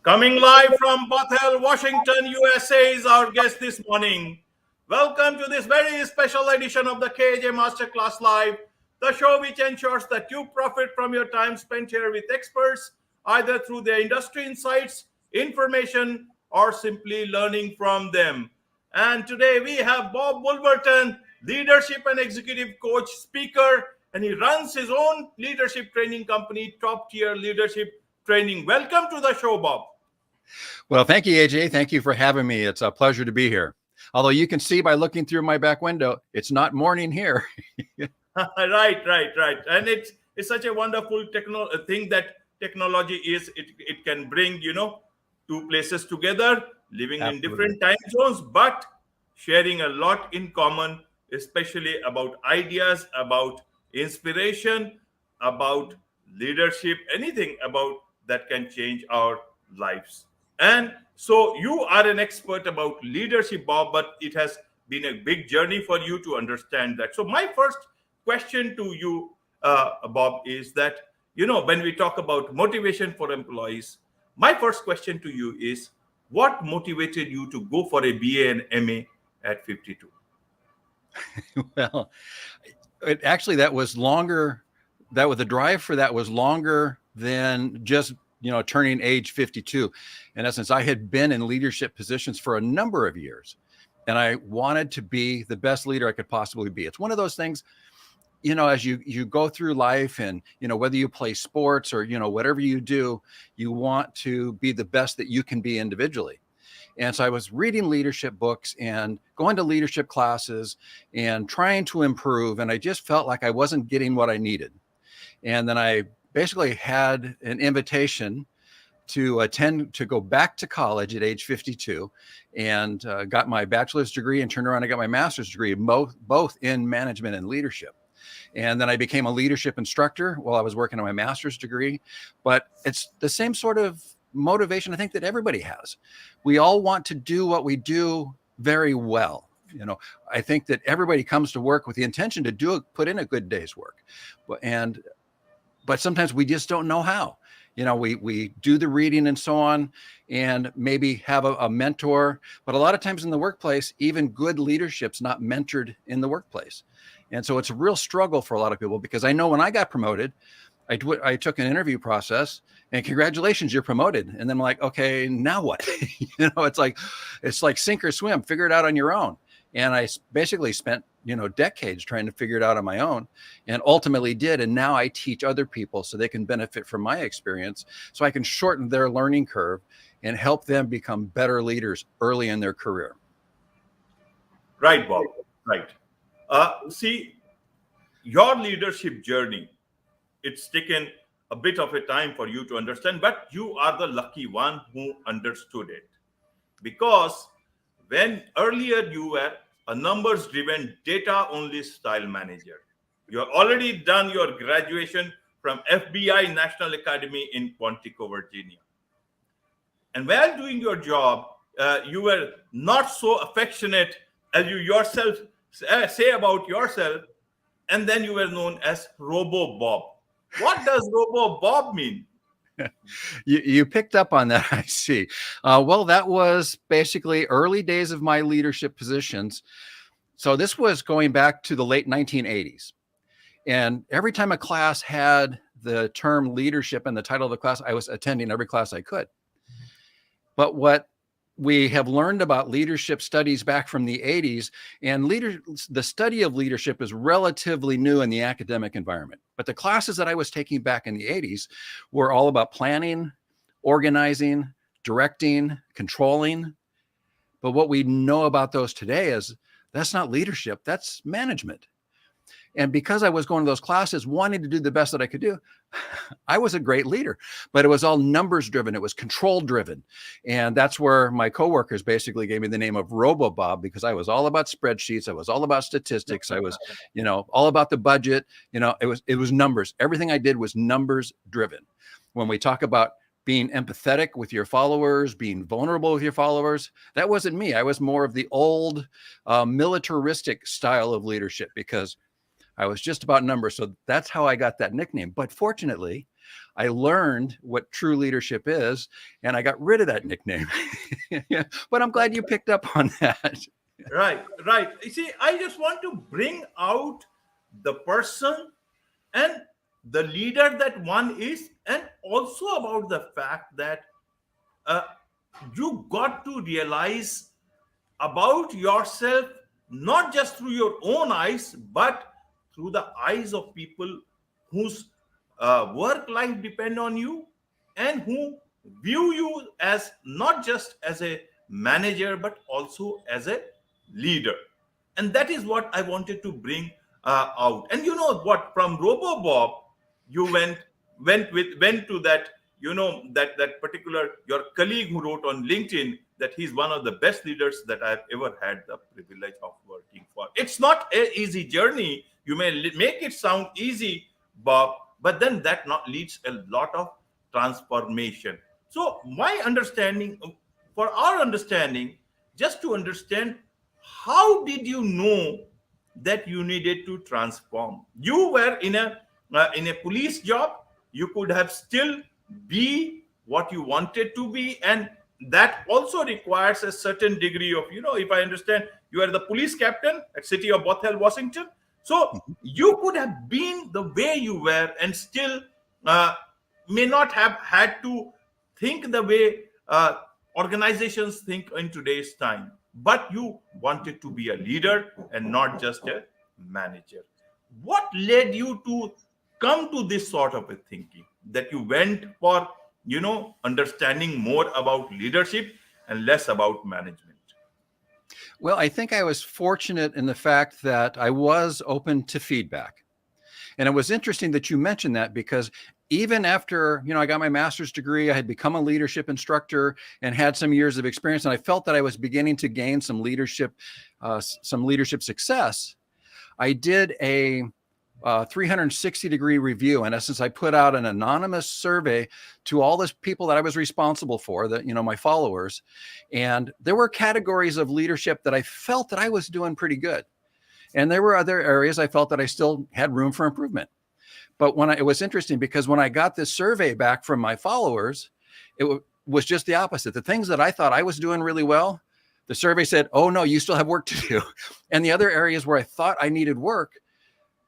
Coming live from Bethel, Washington, USA is our guest this morning. Welcome to this very special edition of the KJ Masterclass Live, the show which ensures that you profit from your time spent here with experts, either through their industry insights, information, or simply learning from them. And today we have Bob Woolverton, leadership and executive coach, speaker, and he runs his own leadership training company, Top Tier Leadership Training. Welcome to the show, Bob. Well, thank you, AJ. Thank you for having me. It's a pleasure to be here. Although you can see by looking through my back window, it's not morning here. Right. And it's such a wonderful thing that technology is. It can bring, two places together, living Absolutely. in different time zones, but sharing a lot in common, especially about ideas, about inspiration, about leadership, anything about that can change our lives. And so you are an expert about leadership, Bob, but it has been a big journey for you to understand that. So my first question to you, Bob, is that, when we talk about motivation for employees, my first question to you is, what motivated you to go for a BA and MA at 52? Well, that was longer. The drive for that was longer than just turning age 52. In essence, I had been in leadership positions for a number of years, and I wanted to be the best leader I could possibly be. It's one of those things, as you go through life, and whether you play sports or whatever you do, you want to be the best that you can be individually. And so I was reading leadership books and going to leadership classes and trying to improve, and I just felt like I wasn't getting what I needed. And then I basically had an invitation to go back to college at age 52, and got my bachelor's degree, and turned around and got my master's degree, both in management and leadership. And then I became a leadership instructor while I was working on my master's degree. But it's the same sort of motivation I think that everybody has. We all want to do what we do very well. I think that everybody comes to work with the intention to put in a good day's work. But sometimes we just don't know how. We do the reading and so on, and maybe have a mentor. But a lot of times in the workplace, even good leadership's not mentored in the workplace. And so it's a real struggle for a lot of people, because I know when I got promoted, I took an interview process, and congratulations, you're promoted. And then I'm like, okay, now what? It's like sink or swim, figure it out on your own. And I basically spent decades trying to figure it out on my own, and ultimately did. And now I teach other people so they can benefit from my experience, so I can shorten their learning curve and help them become better leaders early in their career. Right, Bob. Right. See, your leadership journey, it's taken a bit of a time for you to understand, but you are the lucky one who understood it. Because when earlier you were a numbers-driven, data-only style manager, you have already done your graduation from FBI National Academy in Quantico, Virginia. And while doing your job, you were not so affectionate as you yourself say about yourself, and then you were known as Robo Bob. What does Robo Bob mean? You picked up on that, I see. Well, that was basically early days of my leadership positions. So this was going back to the late 1980s. And every time a class had the term leadership in the title of the class, I was attending every class I could. But what we have learned about leadership studies back from the 80s, and the study of leadership is relatively new in the academic environment. But the classes that I was taking back in the 80s were all about planning, organizing, directing, controlling. But what we know about those today is that's not leadership, that's management. And because I was going to those classes, wanting to do the best that I could do, I was a great leader, but it was all numbers driven. It was control driven. And that's where my coworkers basically gave me the name of Robo Bob, because I was all about spreadsheets. I was all about statistics. I was, all about the budget. It was numbers. Everything I did was numbers driven. When we talk about being empathetic with your followers, being vulnerable with your followers, that wasn't me. I was more of the old militaristic style of leadership, because I was just about numbers. So that's how I got that nickname. But fortunately, I learned what true leadership is, and I got rid of that nickname. But I'm glad you picked up on that. Right, right. You see, I just want to bring out the person and the leader that one is, and also about the fact that uh, you got to realize about yourself not just through your own eyes, but through the eyes of people whose work life depend on you, and who view you as not just as a manager but also as a leader. And that is what I wanted to bring out. And you know what, from RoboBob, you went to that, that particular, your colleague who wrote on LinkedIn that he's one of the best leaders that I've ever had the privilege of working for. It's not an easy journey. You may make it sound easy, Bob, but then that not leads a lot of transformation. So my understanding, for our understanding, just to understand, how did you know that you needed to transform? You were in a police job. You could have still be what you wanted to be, and that also requires a certain degree of, if I understand, you are the police captain at city of Bothell, Washington. So you could have been the way you were and still uh, may not have had to think the way organizations think in today's time, but you wanted to be a leader and not just a manager. What led you to come to this sort of a thinking, that you went for, understanding more about leadership and less about management? Well, I think I was fortunate in the fact that I was open to feedback. And it was interesting that you mentioned that, because even after, I got my master's degree, I had become a leadership instructor and had some years of experience, and I felt that I was beginning to gain some leadership success. I did a 360-degree review. In essence, I put out an anonymous survey to all the people that I was responsible for, that, my followers. And there were categories of leadership that I felt that I was doing pretty good. And there were other areas I felt that I still had room for improvement. But it was interesting, because when I got this survey back from my followers, it was just the opposite. The things that I thought I was doing really well, the survey said, oh no, you still have work to do. And the other areas where I thought I needed work,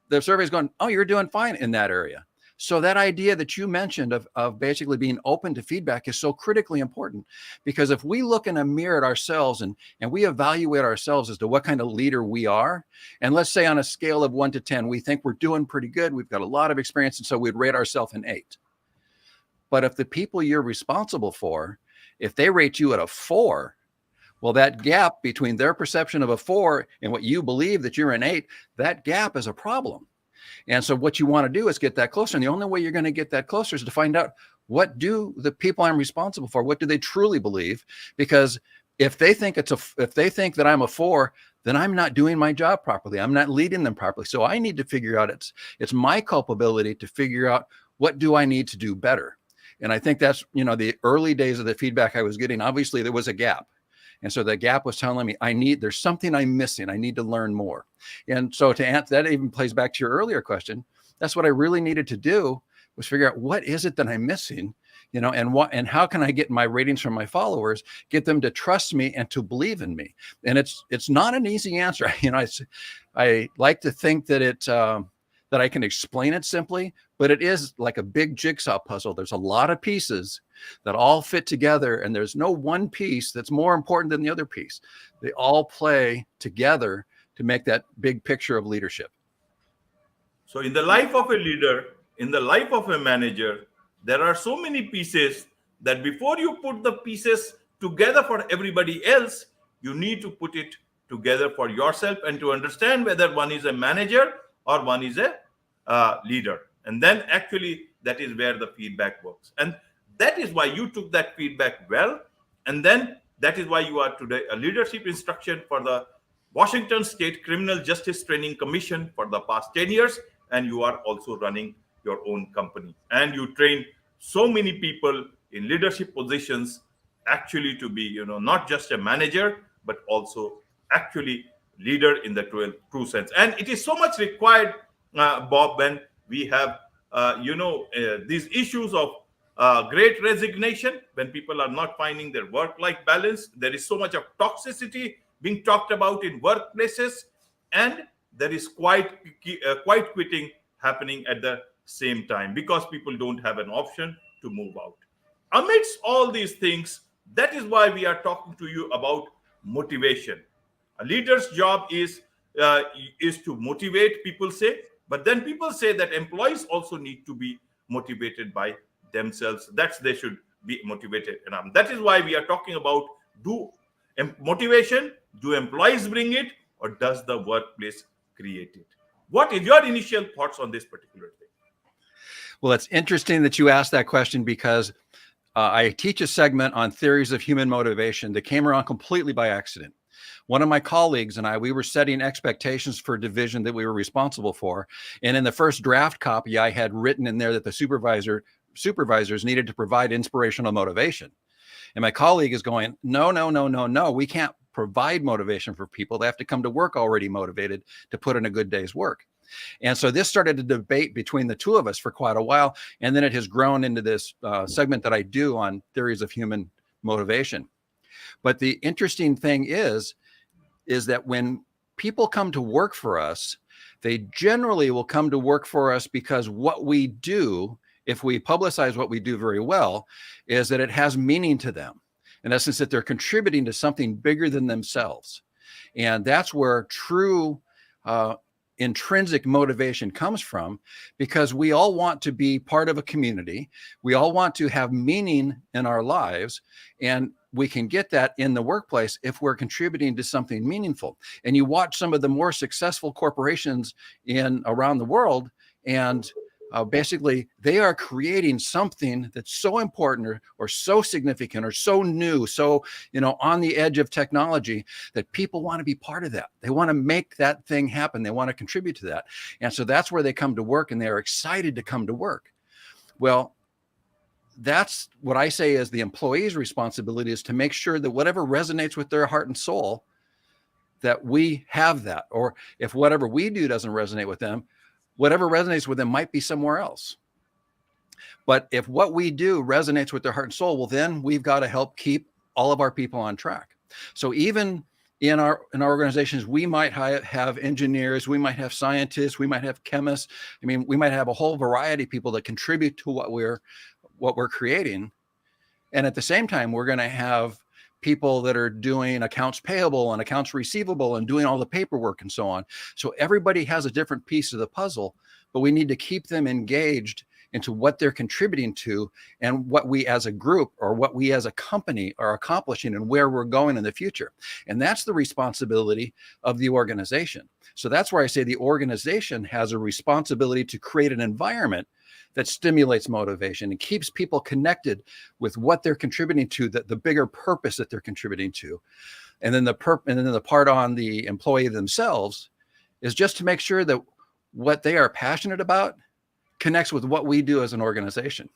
the survey's going, oh, you're doing fine in that area. So that idea that you mentioned of basically being open to feedback is so critically important, because if we look in a mirror at ourselves and we evaluate ourselves as to what kind of leader we are, and let's say on a scale of 1 to 10, we think we're doing pretty good, we've got a lot of experience, and so we'd rate ourselves an 8. But if the people you're responsible for, if they rate you at a 4, well, that gap between their perception of a 4 and what you believe that you're an 8, that gap is a problem. And so what you want to do is get that closer. And the only way you're going to get that closer is to find out, what do the people I'm responsible for, what do they truly believe? Because if they think that I'm a 4, then I'm not doing my job properly. I'm not leading them properly. So I need to figure out, it's my culpability to figure out, what do I need to do better? And I think that's, the early days of the feedback I was getting, obviously there was a gap. And so the gap was telling me, there's something I'm missing. I need to learn more. And so to answer, that even plays back to your earlier question. That's what I really needed to do, was figure out, what is it that I'm missing, and how can I get my ratings from my followers, get them to trust me and to believe in me? And it's not an easy answer. I like to think that that I can explain it simply, but it is like a big jigsaw puzzle. There's a lot of pieces that all fit together, and there's no one piece that's more important than the other piece. They all play together to make that big picture of leadership. So in the life of a leader, in the life of a manager, there are so many pieces that before you put the pieces together for everybody else, you need to put it together for yourself, and to understand whether one is a manager or one is a leader. And then actually that is where the feedback works. And that is why you took that feedback well. And then that is why you are today a leadership instruction for the Washington State Criminal Justice Training Commission for the past 10 years. And you are also running your own company. And you train so many people in leadership positions actually to be, not just a manager, but also actually leader in the true sense. And it is so much required, Bob, when we have these issues of great resignation, when people are not finding their work-life balance. There is so much of toxicity being talked about in workplaces, and there is quite quitting happening at the same time because people don't have an option to move out. Amidst all these things, that is why we are talking to you about motivation. A leader's job is to motivate, people say, but then people say that employees also need to be motivated by themselves. That's they should be motivated, and that is why we are talking about motivation. Do employees bring it, or does the workplace create it? What is your initial thoughts on this particular thing? Well, it's interesting that you asked that question because I teach a segment on theories of human motivation that came around completely by accident. One of my colleagues and I, we were setting expectations for a division that we were responsible for. And in the first draft copy, I had written in there that the supervisors needed to provide inspirational motivation. And my colleague is going, no, we can't provide motivation for people. They have to come to work already motivated to put in a good day's work. And so this started a debate between the two of us for quite a while. And then it has grown into this segment that I do on theories of human motivation. But the interesting thing is that when people come to work for us, they generally will come to work for us because what we do, if we publicize what we do very well, is that it has meaning to them. In essence, that they're contributing to something bigger than themselves. And that's where true intrinsic motivation comes from, because we all want to be part of a community. We all want to have meaning in our lives. And we can get that in the workplace if we're contributing to something meaningful. And you watch some of the more successful corporations around the world, and basically they are creating something that's so important or so significant or so new, so on the edge of technology, that people want to be part of that. They want to make that thing happen. They want to contribute to that. And so that's where they come to work, and they're excited to come to work. Well, that's what I say is the employee's responsibility, is to make sure that whatever resonates with their heart and soul, that we have that. Or if whatever we do doesn't resonate with them, whatever resonates with them might be somewhere else. But if what we do resonates with their heart and soul, well, then we've got to help keep all of our people on track. So even in our organizations, we might have engineers, we might have scientists, we might have chemists. I mean, we might have a whole variety of people that contribute to what we're creating. And at the same time, we're going to have people that are doing accounts payable and accounts receivable and doing all the paperwork and so on. So everybody has a different piece of the puzzle, but we need to keep them engaged into what they're contributing to and what we as a group or what we as a company are accomplishing and where we're going in the future. And that's the responsibility of the organization. So that's where I say the organization has a responsibility to create an environment that stimulates motivation and keeps people connected with what they're contributing to, the bigger purpose that they're contributing to. And then the part on the employee themselves is just to make sure that what they are passionate about connects with what we do as an organization.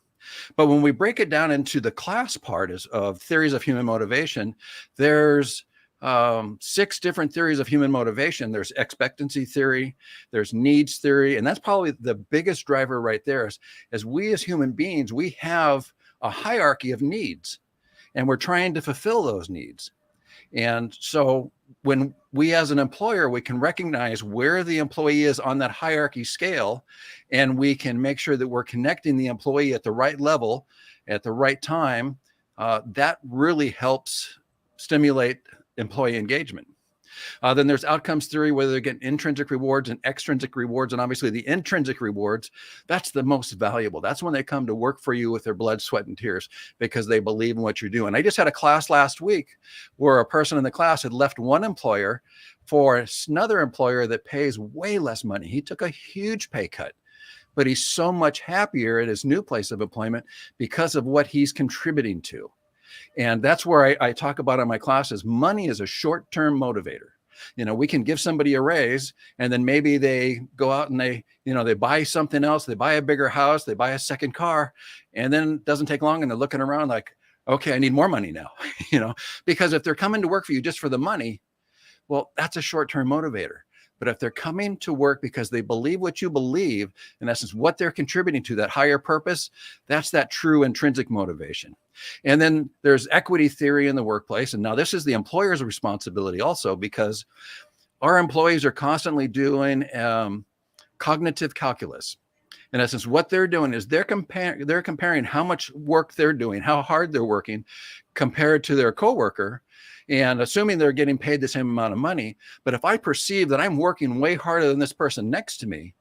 But when we break it down into the class part of theories of human motivation, there's 6 different theories of human motivation. There's expectancy theory, there's needs theory, and that's probably the biggest driver right there. As we as human beings, we have a hierarchy of needs, and we're trying to fulfill those needs. And so when we as an employer, we can recognize where the employee is on that hierarchy scale, and we can make sure that we're connecting the employee at the right level, at the right time. That really helps stimulate employee engagement. Then there's outcomes theory, where they get intrinsic rewards and extrinsic rewards. And obviously the intrinsic rewards, that's the most valuable. That's when they come to work for you with their blood, sweat, and tears, because they believe in what you're doing. I just had a class last week where a person in the class had left one employer for another employer that pays way less money. He took a huge pay cut, but he's so much happier at his new place of employment because of what he's contributing to. And that's where I talk about in my classes, money is a short-term motivator. We can give somebody a raise, and then maybe they go out and they buy something else. They buy a bigger house, they buy a second car, and then it doesn't take long and they're looking around like, okay, I need more money now, because if they're coming to work for you just for the money, well, that's a short-term motivator. But if they're coming to work because they believe what you believe, in essence, what they're contributing to, that higher purpose, that's that true intrinsic motivation. And then there's equity theory in the workplace. And now this is the employer's responsibility also, because our employees are constantly doing cognitive calculus. In essence, what they're doing is they're comparing how much work they're doing, how hard they're working compared to their coworker, and assuming they're getting paid the same amount of money. But if I perceive that I'm working way harder than this person next to me,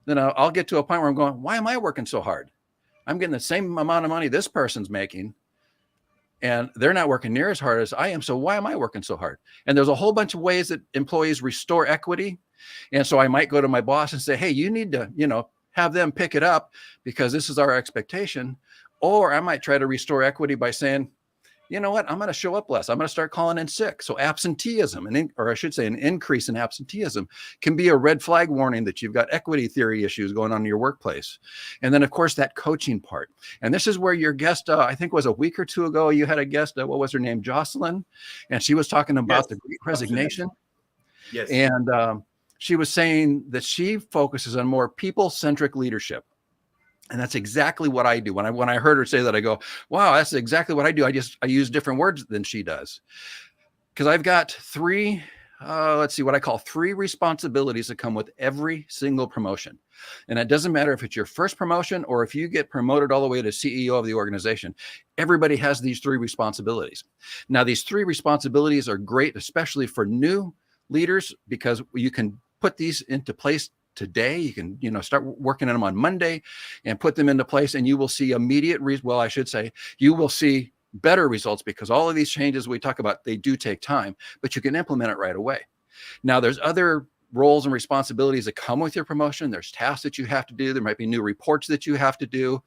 then I'll get to a point where I'm going, why am I working so hard? I'm getting the same amount of money this person's making, and they're not working near as hard as I am. So why am I working so hard? And there's a whole bunch of ways that employees restore equity. And so I might go to my boss and say, hey, you need to, have them pick it up because this is our expectation. Or I might try to restore equity by saying, you know what, I'm going to show up less. I'm going to start calling in sick. So absenteeism, or I should say an increase in absenteeism, can be a red flag warning that you've got equity theory issues going on in your workplace. And then, of course, that coaching part. And this is where your guest, I think was a week or two ago, you had a guest, what was her name, Jocelyn? And she was talking about the Great Resignation. Yes. And she was saying that she focuses on more people-centric leadership. And that's exactly what I do. When I heard her say that, I go, wow, that's exactly what I do. I use different words than she does. Because I've got three responsibilities that come with every single promotion. And it doesn't matter if it's your first promotion or if you get promoted all the way to CEO of the organization. Everybody has these three responsibilities. Now, these three responsibilities are great, especially for new leaders, because you can put these into place today. You can, start working on them on Monday and put them into place, and you will see you will see better results, because all of these changes we talk about, they do take time, but you can implement it right away. Now, there's other roles and responsibilities that come with your promotion. There's tasks that you have to do. There might be new reports that you have to do.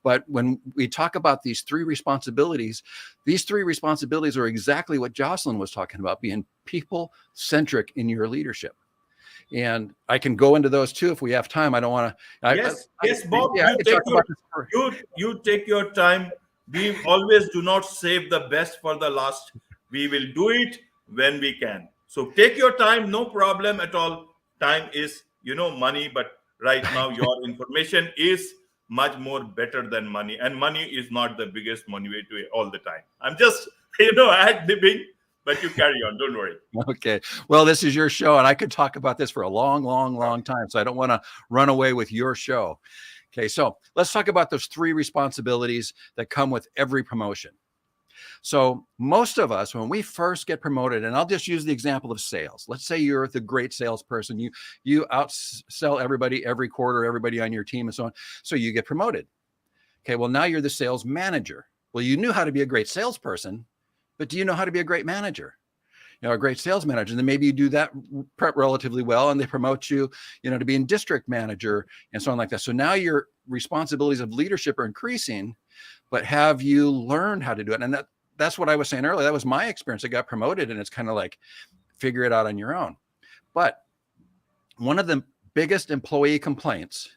But when we talk about these three responsibilities are exactly what Jocelyn was talking about, being people-centric in your leadership. And I can go into those too if we have time. I don't want to. Yes, Bob. Yeah, You take your time. We always do not save the best for the last. We will do it when we can. So take your time, no problem at all. Time is, money, but right now your information is much more better than money, and money is not the biggest motivator all the time. I'm just, ad-libbing. But you carry on, don't worry. Okay. Well, this is your show, and I could talk about this for a long, long, long time. So I don't want to run away with your show. Okay. So let's talk about those three responsibilities that come with every promotion. So most of us, when we first get promoted, and I'll just use the example of sales. Let's say you're the great salesperson. You outsell everybody every quarter, everybody on your team and so on. So you get promoted. Okay. Well, now you're the sales manager. Well, you knew how to be a great salesperson, but do you know how to be a great manager? A great sales manager. And then maybe you do that relatively well, and they promote you, to being district manager and so on like that. So now your responsibilities of leadership are increasing, but have you learned how to do it? And that's what I was saying earlier. That was my experience. I got promoted, and it's kind of like figure it out on your own. But one of the biggest employee complaints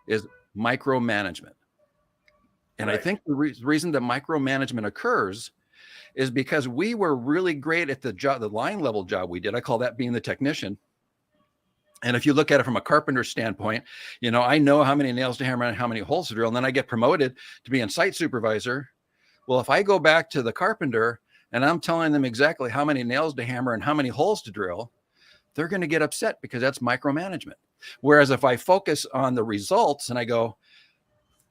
is micromanagement. And right. I think the reason that micromanagement occurs is because we were really great at the line level job we did. I call that being the technician. And if you look at it from a carpenter's standpoint, I know how many nails to hammer and how many holes to drill. And then I get promoted to being site supervisor. Well, if I go back to the carpenter and I'm telling them exactly how many nails to hammer and how many holes to drill, they're going to get upset because that's micromanagement. Whereas if I focus on the results and I go,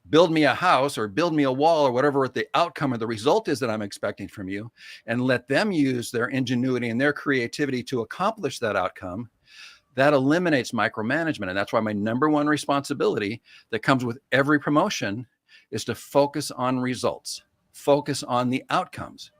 build me a house or build me a wall or whatever the outcome or the result is that I'm expecting from you, and let them use their ingenuity and their creativity to accomplish that outcome, that eliminates micromanagement. And that's why my number one responsibility that comes with every promotion is to focus on results, focus on the outcomes,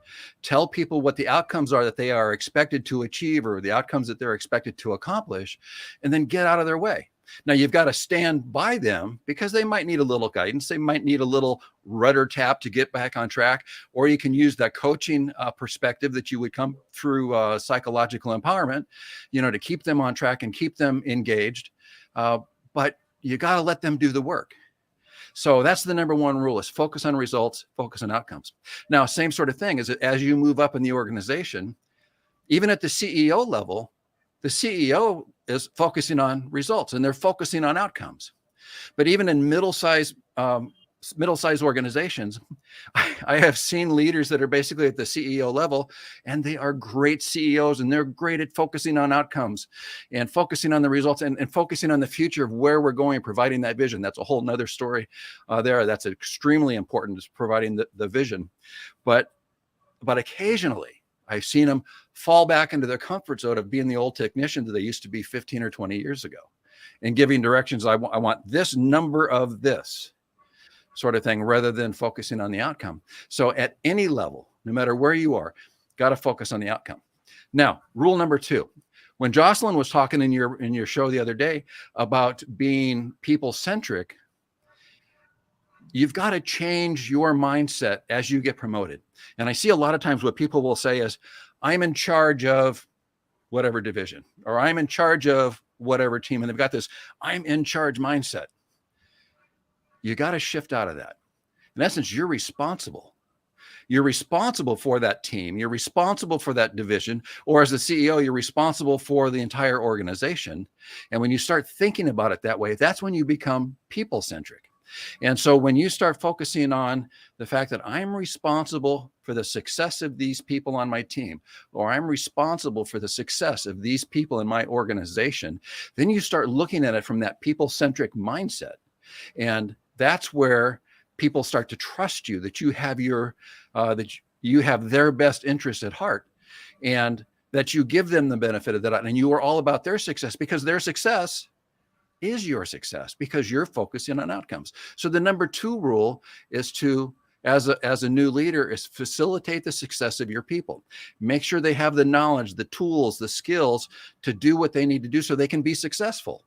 tell people what the outcomes are that they are expected to achieve or the outcomes that they're expected to accomplish, and then get out of their way. Now, you've got to stand by them because they might need a little guidance. They might need a little rudder tap to get back on track, or you can use that coaching perspective that you would come through psychological empowerment, to keep them on track and keep them engaged. But you got to let them do the work. So that's the number one rule, is focus on results, focus on outcomes. Now, same sort of thing is that as you move up in the organization, even at the CEO level, The CEO is focusing on results and they're focusing on outcomes. But even in middle-sized organizations, I have seen leaders that are basically at the CEO level, and they are great CEOs, and they're great at focusing on outcomes and focusing on the results and focusing on the future of where we're going, providing that vision. That's a whole nother story there. That's extremely important, is providing the vision. But occasionally I've seen them fall back into their comfort zone of being the old technician that they used to be 15 or 20 years ago, and giving directions. I want this number of this sort of thing, rather than focusing on the outcome. So at any level, no matter where you are, got to focus on the outcome. Now, rule number 2, when Jocelyn was talking in your show the other day about being people-centric, you've got to change your mindset as you get promoted. And I see a lot of times what people will say is, I'm in charge of whatever division, or I'm in charge of whatever team. And they've got this I'm in charge mindset. You got to shift out of that. In essence, you're responsible. You're responsible for that team. You're responsible for that division. Or as the CEO, you're responsible for the entire organization. And when you start thinking about it that way, that's when you become people-centric. And so when you start focusing on the fact that I'm responsible for the success of these people on my team, or I'm responsible for the success of these people in my organization, then you start looking at it from that people-centric mindset. And that's where people start to trust you, that you have that you have their best interest at heart, and that you give them the benefit of that. And you are all about their success, because their success is your success, because you're focusing on outcomes. So the number 2 rule is to, as a new leader, is facilitate the success of your people. Make sure they have the knowledge, the tools, the skills to do what they need to do so they can be successful.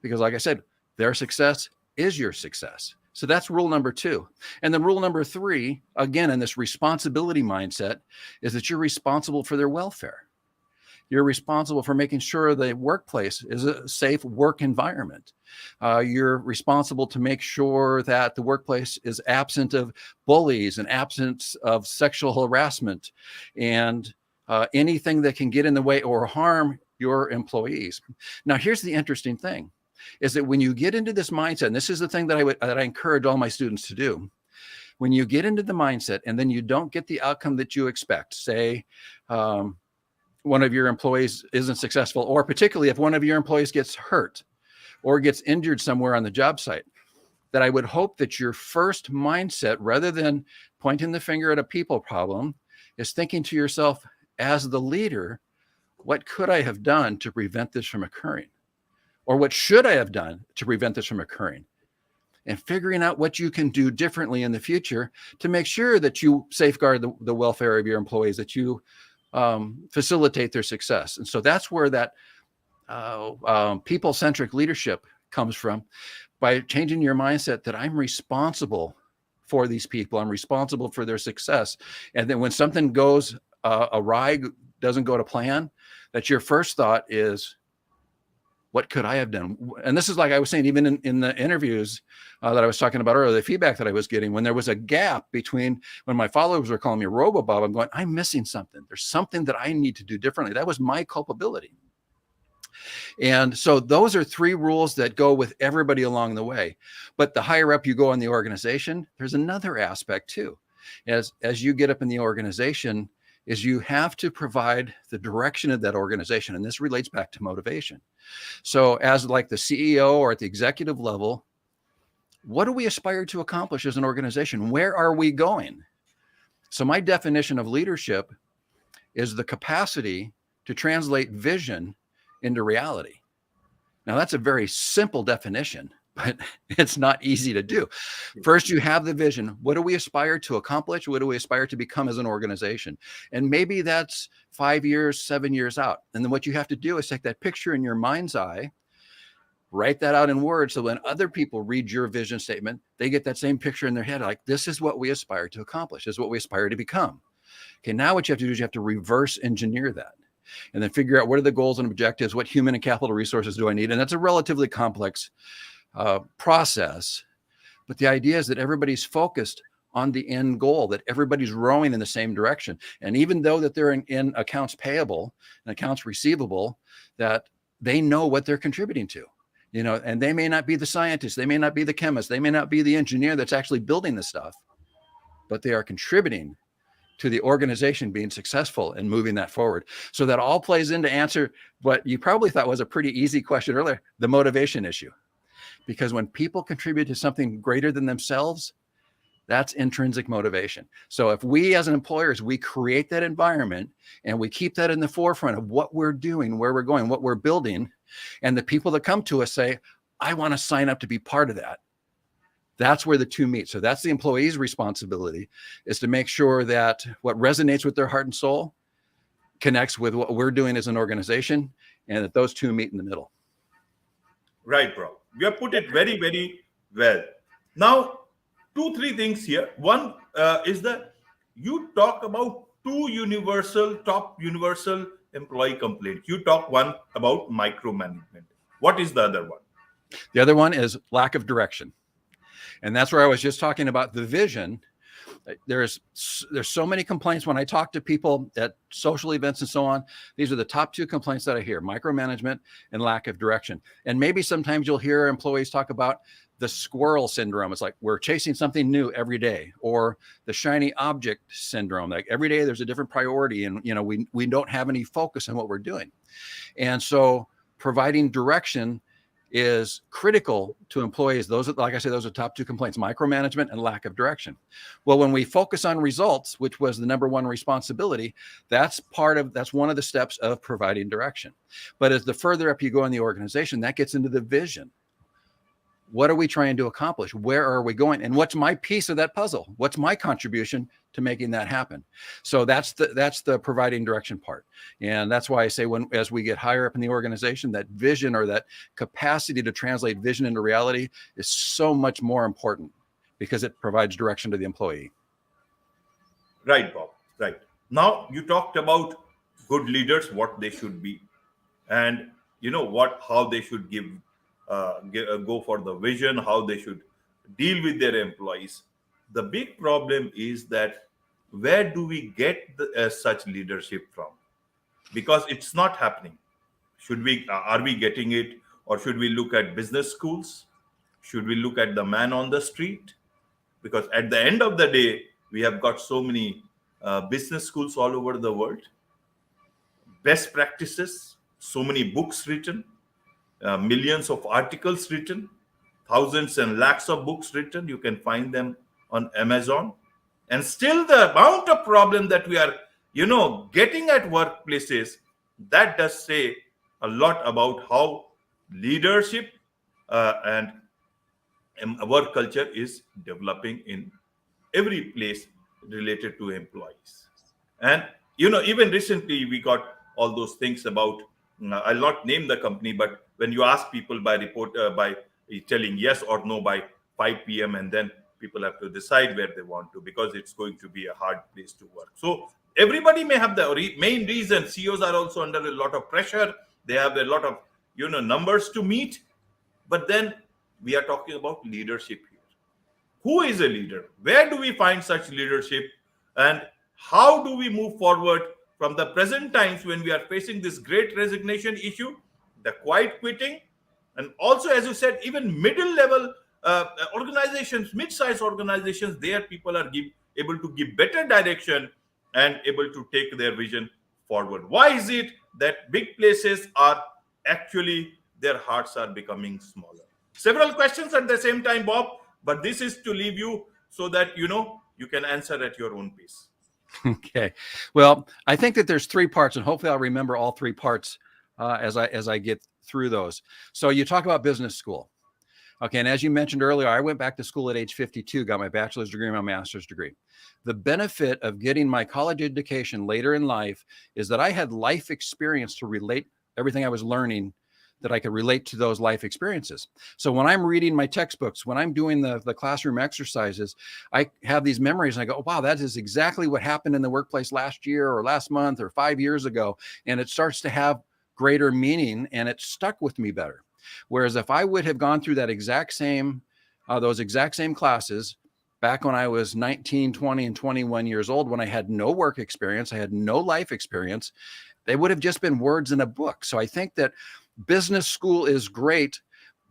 Because like I said, their success is your success. So that's rule number 2. And then rule number 3, again, in this responsibility mindset, is that you're responsible for their welfare. You're responsible for making sure the workplace is a safe work environment. You're responsible to make sure that the workplace is absent of bullies and absence of sexual harassment and anything that can get in the way or harm your employees. Now, here's the interesting thing, is that when you get into this mindset, and this is the thing that I encourage all my students to do, when you get into the mindset and then you don't get the outcome that you expect, say, one of your employees isn't successful, or particularly if one of your employees gets hurt or gets injured somewhere on the job site, that I would hope that your first mindset, rather than pointing the finger at a people problem, is thinking to yourself, as the leader, what could I have done to prevent this from occurring? Or what should I have done to prevent this from occurring? And figuring out what you can do differently in the future to make sure that you safeguard the welfare of your employees, that you facilitate their success. And so that's where that people-centric leadership comes from, by changing your mindset that I'm responsible for these people. I'm responsible for their success. And then when something goes awry, doesn't go to plan, that your first thought is, what could I have done? And this is, like I was saying, even in the interviews that I was talking about earlier, the feedback that I was getting, when there was a gap between when my followers were calling me Robo-Bob, I'm going, I'm missing something. There's something that I need to do differently. That was my culpability. And so those are 3 rules that go with everybody along the way. But the higher up you go in the organization, there's another aspect too. As you get up in the organization, is you have to provide the direction of that organization. And this relates back to motivation. So as like the CEO or at the executive level, what do we aspire to accomplish as an organization? Where are we going? So my definition of leadership is the capacity to translate vision into reality. Now, that's a very simple definition, but it's not easy to do. First, you have the vision. What do we aspire to accomplish? What do we aspire to become as an organization? And maybe that's 5 years, 7 years out. And then what you have to do is take that picture in your mind's eye, write that out in words, so when other people read your vision statement, they get that same picture in their head, like, this is what we aspire to accomplish. This is what we aspire to become. Okay, now what you have to do is you have to reverse engineer that, and then figure out what are the goals and objectives, what human and capital resources do I need? And that's a relatively complex process. But the idea is that everybody's focused on the end goal, that everybody's rowing in the same direction. And even though that they're in accounts payable and accounts receivable, that they know what they're contributing to, and they may not be the scientist, they may not be the chemist, they may not be the engineer that's actually building the stuff, but they are contributing to the organization being successful and moving that forward. So that all plays into answer what you probably thought was a pretty easy question earlier, the motivation issue. Because when people contribute to something greater than themselves, that's intrinsic motivation. So if we as an employers, we create that environment and we keep that in the forefront of what we're doing, where we're going, what we're building, and the people that come to us say, I want to sign up to be part of that. That's where the two meet. So that's the employee's responsibility, is to make sure that what resonates with their heart and soul connects with what we're doing as an organization, and that those two meet in the middle. Right, bro. You have put it very, very well. Now, 2-3 things here. One is that you talk about top universal employee complaints. You talk one about micromanagement. What is the other one? The other one is lack of direction. And that's where I was just talking about the vision. There's so many complaints when I talk to people at social events and so on. These are the top two complaints that I hear: micromanagement and lack of direction. And maybe sometimes you'll hear employees talk about the squirrel syndrome. It's like we're chasing something new every day, or the shiny object syndrome. Like every day there's a different priority, and we don't have any focus on what we're doing. And so providing direction is critical to employees. Those are, like I say, those are top two complaints: micromanagement and lack of direction. Well, when we focus on results, which was the number one responsibility, that's one of the steps of providing direction. But as the further up you go in the organization, that gets into the vision. What are we trying to accomplish? Where are we going? And what's my piece of that puzzle? What's my contribution to making that happen? So that's the providing direction part. And that's why I say, as we get higher up in the organization, that vision, or that capacity to translate vision into reality, is so much more important, because it provides direction to the employee. Right, Bob. Right. Now, you talked about good leaders, what they should be, and how they should go for the vision, how they should deal with their employees. The big problem is that where do we get such leadership from? Because it's not happening. Are we getting it, or should we look at business schools? Should we look at the man on the street? Because at the end of the day, we have got so many business schools all over the world, best practices, so many books written, millions of articles written, thousands and lakhs of books written. You can find them on Amazon. And still the amount of problem that we are, getting at workplaces, that does say a lot about how leadership and work culture is developing in every place related to employees. And, even recently we got all those things about, I'll not name the company, but when you ask people by telling yes or no by 5 p.m. and then people have to decide where they want to, because it's going to be a hard place to work. So everybody may have the main reason. CEOs are also under a lot of pressure. They have a lot of, numbers to meet. But then we are talking about leadership here. Who is a leader? Where do we find such leadership? And how do we move forward from the present times when we are facing this great resignation issue, the quiet quitting, and also, as you said, even middle level organizations, mid-sized organizations, there people are able to give better direction and able to take their vision forward. Why is it that big places are actually, their hearts are becoming smaller? Several questions at the same time, Bob, but this is to leave you so that you can answer at your own pace. Okay. Well, I think that there's 3 parts, and hopefully I'll remember all 3 parts as I get through those. So you talk about business school. Okay. And as you mentioned earlier, I went back to school at age 52, got my bachelor's degree and my master's degree. The benefit of getting my college education later in life is that I had life experience to relate everything I was learning, that I could relate to those life experiences. So when I'm reading my textbooks, when I'm doing the classroom exercises, I have these memories and I go, oh, wow, that is exactly what happened in the workplace last year or last month or 5 years ago. And it starts to have greater meaning, and it stuck with me better. Whereas if I would have gone through that exact same, those exact same classes back when I was 19, 20, and 21 years old, when I had no work experience, I had no life experience, they would have just been words in a book. So I think that business school is great,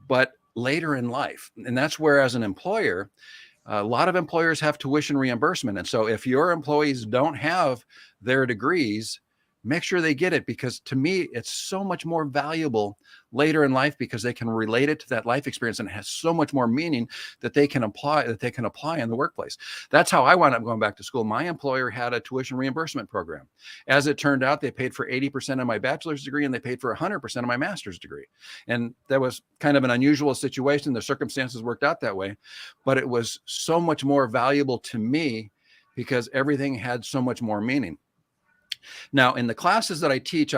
but later in life. And that's where, as an employer, a lot of employers have tuition reimbursement. And so if your employees don't have their degrees, make sure they get it, because to me, it's so much more valuable later in life, because they can relate it to that life experience, and it has so much more meaning that they can apply in the workplace. That's how I wound up going back to school. My employer had a tuition reimbursement program. As it turned out, they paid for 80% of my bachelor's degree, and they paid for 100% of my master's degree. And that was kind of an unusual situation. The circumstances worked out that way, but it was so much more valuable to me because everything had so much more meaning. Now, in the classes that I teach,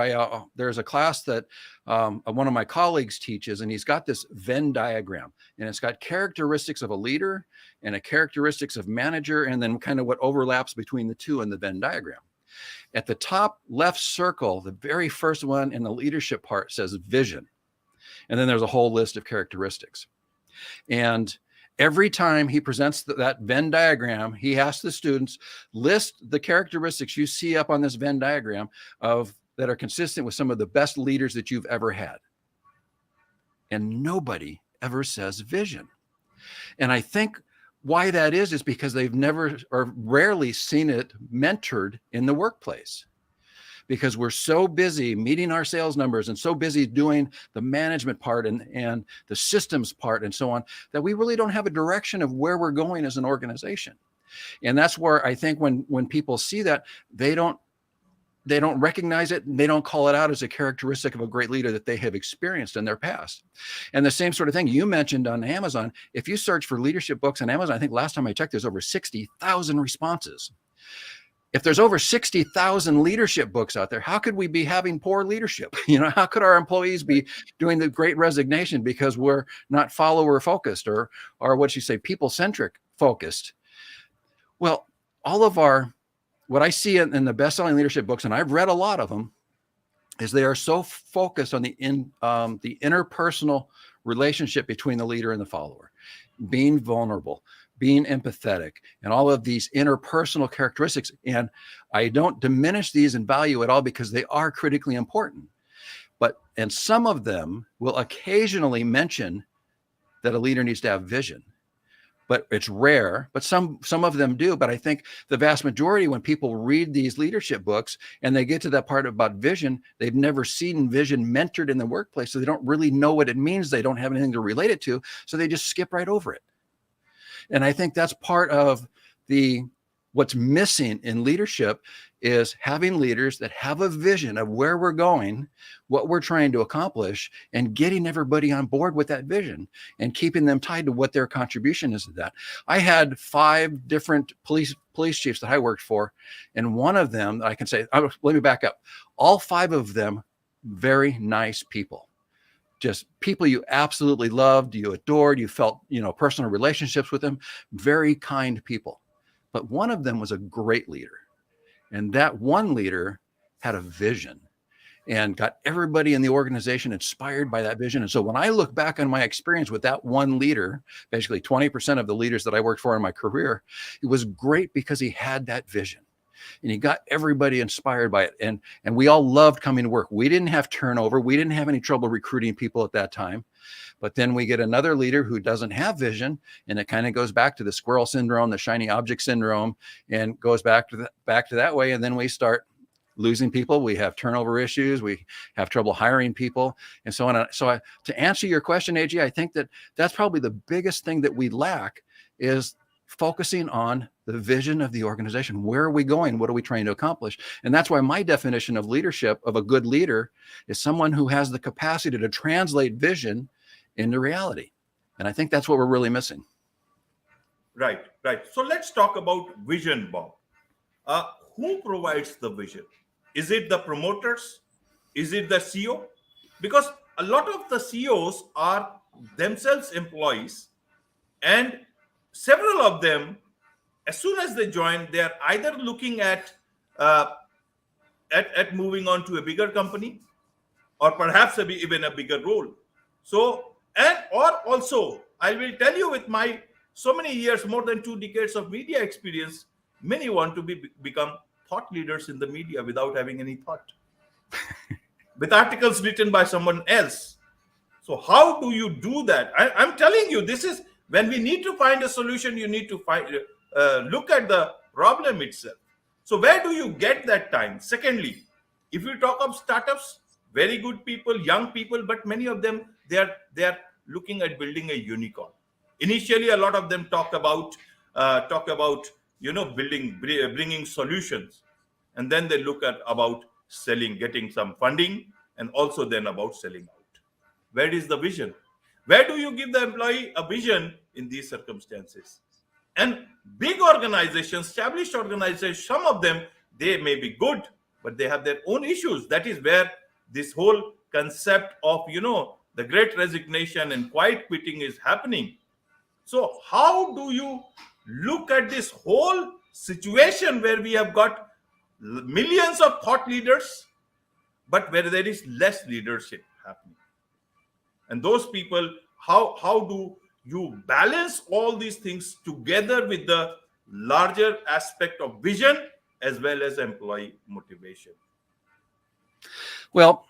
there's a class that one of my colleagues teaches, and he's got this Venn diagram, and it's got characteristics of a leader and a characteristics of manager, and then kind of what overlaps between the two in the Venn diagram. At the top left circle, the very first one in the leadership part says vision. And then there's a whole list of characteristics. And every time he presents that Venn diagram, he asks the students, list the characteristics you see up on this Venn diagram that are consistent with some of the best leaders that you've ever had. And nobody ever says vision. And I think why that is because they've never or rarely seen it mentored in the workplace. Because we're so busy meeting our sales numbers and so busy doing the management part and the systems part and so on, that we really don't have a direction of where we're going as an organization. And that's where I think when people see that, they don't recognize it, and they don't call it out as a characteristic of a great leader that they have experienced in their past. And the same sort of thing you mentioned on Amazon. If you search for leadership books on Amazon, I think last time I checked, there's over 60,000 responses. If there's over 60,000 leadership books out there, how could we be having poor leadership? How could our employees be doing the great resignation because we're not follower focused or what you say, people centric focused? Well, all of what I see in the best-selling leadership books, and I've read a lot of them, is they are so focused on the interpersonal relationship between the leader and the follower, being vulnerable, being empathetic, and all of these interpersonal characteristics. And I don't diminish these in value at all, because they are critically important. And some of them will occasionally mention that a leader needs to have vision, but it's rare. But some of them do. But I think the vast majority, when people read these leadership books and they get to that part about vision, they've never seen vision mentored in the workplace. So they don't really know what it means. They don't have anything to relate it to. So they just skip right over it. And I think that's part of what's missing in leadership, is having leaders that have a vision of where we're going, what we're trying to accomplish, and getting everybody on board with that vision and keeping them tied to what their contribution is to that. I had 5 different police chiefs that I worked for. And one of them, I can say, let me back up. All 5 of them, very nice people. Just people you absolutely loved, you adored, you felt, personal relationships with them, very kind people. But one of them was a great leader. And that one leader had a vision and got everybody in the organization inspired by that vision. And so when I look back on my experience with that one leader, basically 20% of the leaders that I worked for in my career, it was great because he had that vision. And he got everybody inspired by it. And we all loved coming to work. We didn't have turnover. We didn't have any trouble recruiting people at that time. But then we get another leader who doesn't have vision, and it kind of goes back to the squirrel syndrome, the shiny object syndrome, and goes back to that way. And then we start losing people. We have turnover issues. We have trouble hiring people, and so on. So to answer your question, AG, I think that's probably the biggest thing that we lack, is focusing on the vision of the organization. Where are we going? What are we trying to accomplish? And that's why my definition of leadership, of a good leader, is someone who has the capacity to translate vision into reality. And I think that's what we're really missing. Right. So let's talk about vision, Bob. Who provides the vision? Is it the promoters? Is it the CEO? Because a lot of the CEOs are themselves employees, and several of them, as soon as they join, they are either looking at moving on to a bigger company, or perhaps even a bigger role. So, or also, I will tell you with my so many years, more than 2 decades of media experience, many want to become thought leaders in the media without having any thought, with articles written by someone else. So how do you do that? I'm telling you, this is when we need to find a solution. You need to look at the problem itself. So where do you get that time? Secondly, if you talk of startups, very good people, young people, but many of them, they are looking at building a unicorn. Initially, a lot of them talk about bringing solutions, and then they look at about selling, getting some funding, and also then about selling out. Where is the vision? Where do you give the employee a vision in these circumstances? And big organizations, established organizations, some of them, they may be good, but they have their own issues. That is where this whole concept of, the great resignation and quiet quitting is happening. So how do you look at this whole situation where we have got millions of thought leaders, but where there is less leadership happening? And those people, how do you balance all these things together with the larger aspect of vision as well as employee motivation? Well,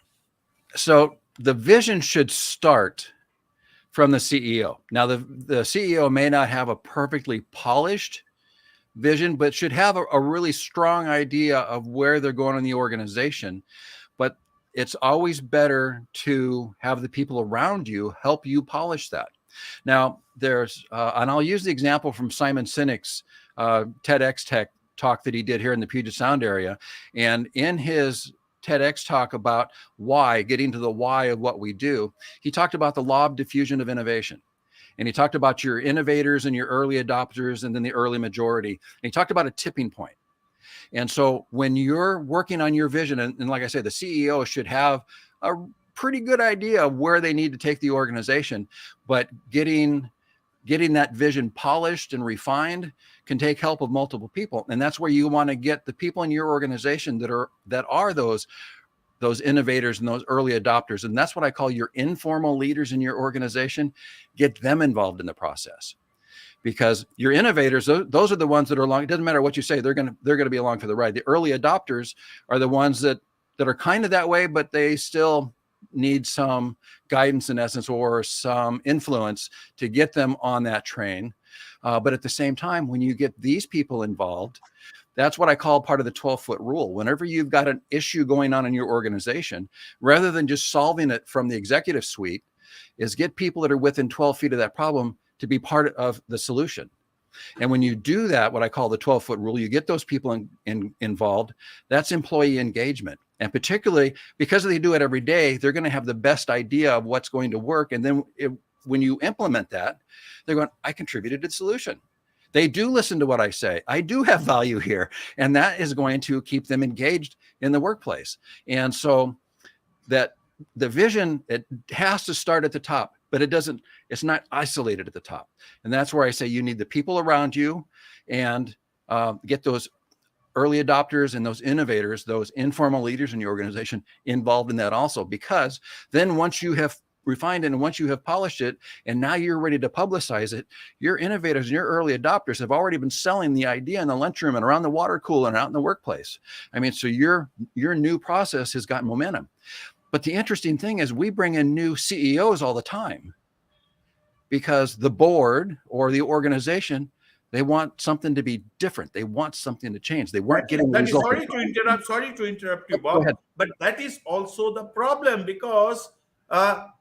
so the vision should start from the CEO. Now, the CEO may not have a perfectly polished vision, but should have a really strong idea of where they're going in the organization. But it's always better to have the people around you help you polish that. Now, there's, and I'll use the example from Simon Sinek's TEDx Tech talk that he did here in the Puget Sound area. And in his TEDx talk about why, getting to the why of what we do, he talked about the law of diffusion of innovation. And he talked about your innovators and your early adopters and then the early majority. And he talked about a tipping point. And so when you're working on your vision, and like I said, the CEO should have a pretty good idea of where they need to take the organization, but getting that vision polished and refined can take help of multiple people. And that's where you want to get the people in your organization that are those innovators and those early adopters. And that's what I call your informal leaders in your organization. Get them involved in the process, because your innovators, those are the ones that are along. It doesn't matter what you say, they're going to be along for the ride. The early adopters are the ones that are kind of that way, but they still need some guidance in essence, or some influence to get them on that train. But at the same time, when you get these people involved, that's what I call part of the 12-foot rule. Whenever you've got an issue going on in your organization, rather than just solving it from the executive suite, is get people that are within 12 feet of that problem to be part of the solution. And when you do that, what I call the 12-foot rule, you get those people involved. That's employee engagement. And particularly because they do it every day, they're going to have the best idea of what's going to work. And then when you implement that, they're going, I contributed to the solution. They do listen to what I say. I do have value here. And that is going to keep them engaged in the workplace. And so that the vision, it has to start at the top, but it's not isolated at the top. And that's where I say you need the people around you, and get those early adopters and those innovators, those informal leaders in your organization involved in that also. Because then once you have refined it and once you have polished it and now you're ready to publicize it, your innovators and your early adopters have already been selling the idea in the lunchroom and around the water cooler and out in the workplace. I mean, so your new process has got momentum. But the interesting thing is we bring in new CEOs all the time, because the board or the organization, they want something to be different. They want something to change. They weren't getting the result. Sorry to interrupt you, Bob. But that is also the problem, because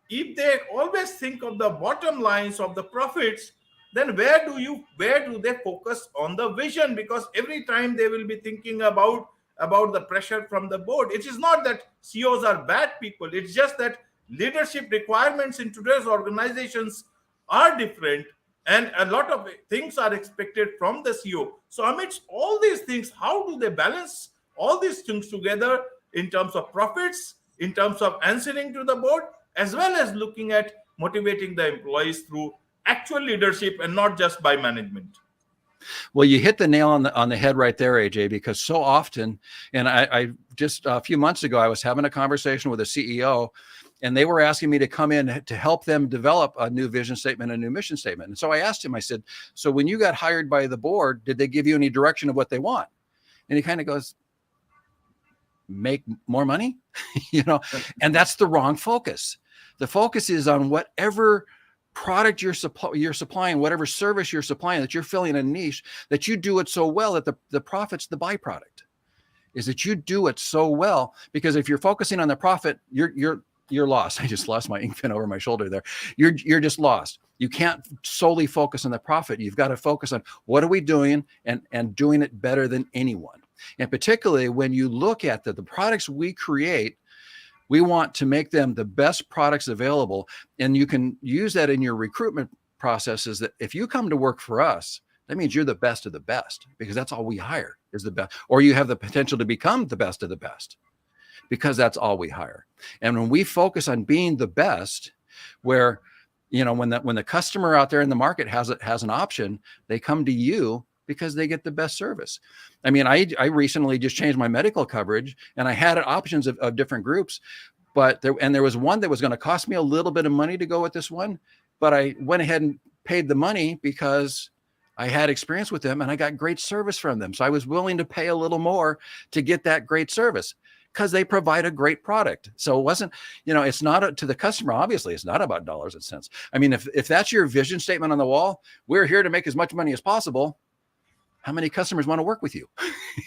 if they always think of the bottom lines of the profits, then where do they focus on the vision? Because every time they will be thinking about the pressure from the board. It is not that CEOs are bad people. It's just that leadership requirements in today's organizations are different, and a lot of things are expected from the CEO. So amidst all these things, how do they balance all these things together in terms of profits, in terms of answering to the board, as well as looking at motivating the employees through actual leadership and not just by management? Well, you hit the nail on the head right there, AJ, because so often, and I just a few months ago, I was having a conversation with a CEO, and they were asking me to come in to help them develop a new vision statement, a new mission statement. And so I asked him, I said, so when you got hired by the board, did they give you any direction of what they want? And he kind of goes, make more money, and that's the wrong focus. The focus is on whatever product you're supplying, whatever service you're supplying, that you're filling a niche, that you do it so well that the profit's the byproduct. Is that you do it so well, because if you're focusing on the profit, you're lost. I just lost my ink pen over my shoulder there. You're just lost. You can't solely focus on the profit. You've got to focus on what are we doing and doing it better than anyone. And particularly when you look at the products we create, we want to make them the best products available. And you can use that in your recruitment processes, that if you come to work for us, that means you're the best of the best, because that's all we hire is the best, or you have the potential to become the best of the best, because that's all we hire. And when we focus on being the best, where, when the customer out there in the market has an option, they come to you because they get the best service. I mean, I recently just changed my medical coverage, and I had options of different groups, but there was one that was going to cost me a little bit of money to go with this one, but I went ahead and paid the money because I had experience with them and I got great service from them. So I was willing to pay a little more to get that great service, because they provide a great product. So it wasn't, it's not to the customer. Obviously, it's not about dollars and cents. I mean, if that's your vision statement on the wall, we're here to make as much money as possible. How many customers want to work with you?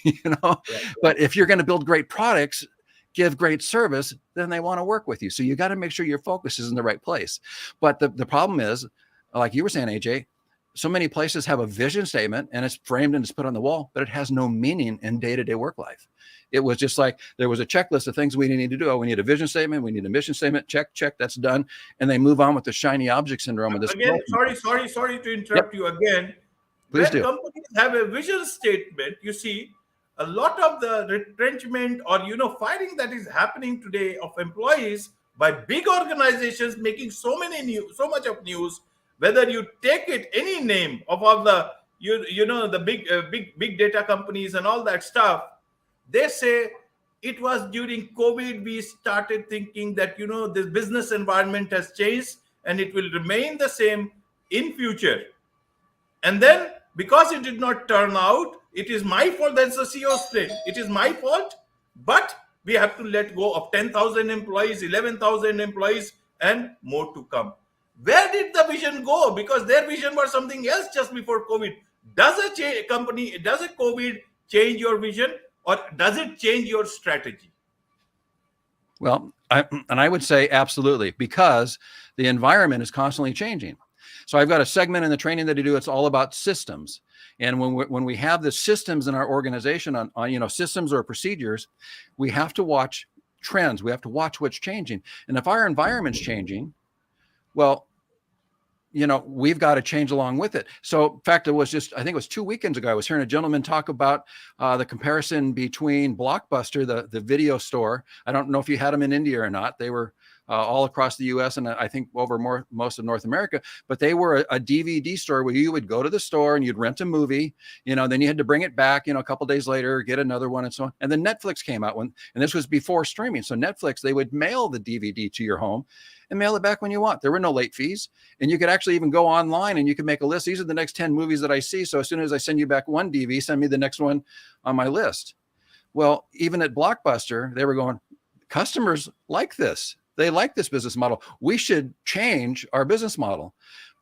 Yeah. But if you're going to build great products, give great service, then they want to work with you. So you got to make sure your focus is in the right place. But the problem is, like you were saying, AJ, so many places have a vision statement and it's framed and it's put on the wall, but it has no meaning in day-to-day work life. It was just like there was a checklist of things we need to do. Oh, we need a vision statement. We need a mission statement. Check, that's done. And they move on with the shiny object syndrome. Of this. Again, sorry to interrupt you again. Please When do. companies have a vision statement, you see a lot of the retrenchment or firing that is happening today of employees by big organizations making so much of news. Whether you take it any name of all the the big data companies and all that stuff, they say it was during COVID we started thinking that the business environment has changed and it will remain the same in future. And then because it did not turn out, it is my fault. That's the CEO split. It is my fault, but we have to let go of 10,000 employees, 11,000 employees, and more to come. Where did the vision go? Because their vision was something else just before COVID. Does a COVID change your vision, or does it change your strategy? Well, I would say absolutely, because the environment is constantly changing. So I've got a segment in the training that I do. It's all about systems. And when we have the systems in our organization on systems or procedures, we have to watch trends. We have to watch what's changing. And if our environment's changing, well, we've got to change along with it. So in fact, I think it was 2 weekends ago, I was hearing a gentleman talk about the comparison between Blockbuster, the video store. I don't know if you had them in India or not. They were all across the US and I think over most of North America, but they were a DVD store where you would go to the store and you'd rent a movie, then you had to bring it back, a couple days later, get another one and so on. And then Netflix came out and this was before streaming. So Netflix, they would mail the DVD to your home and mail it back when you want. There were no late fees. And you could actually even go online and you could make a list. These are the next 10 movies that I see. So as soon as I send you back one DV, send me the next one on my list. Well, even at Blockbuster, they were going, customers like this. They like this business model. We should change our business model.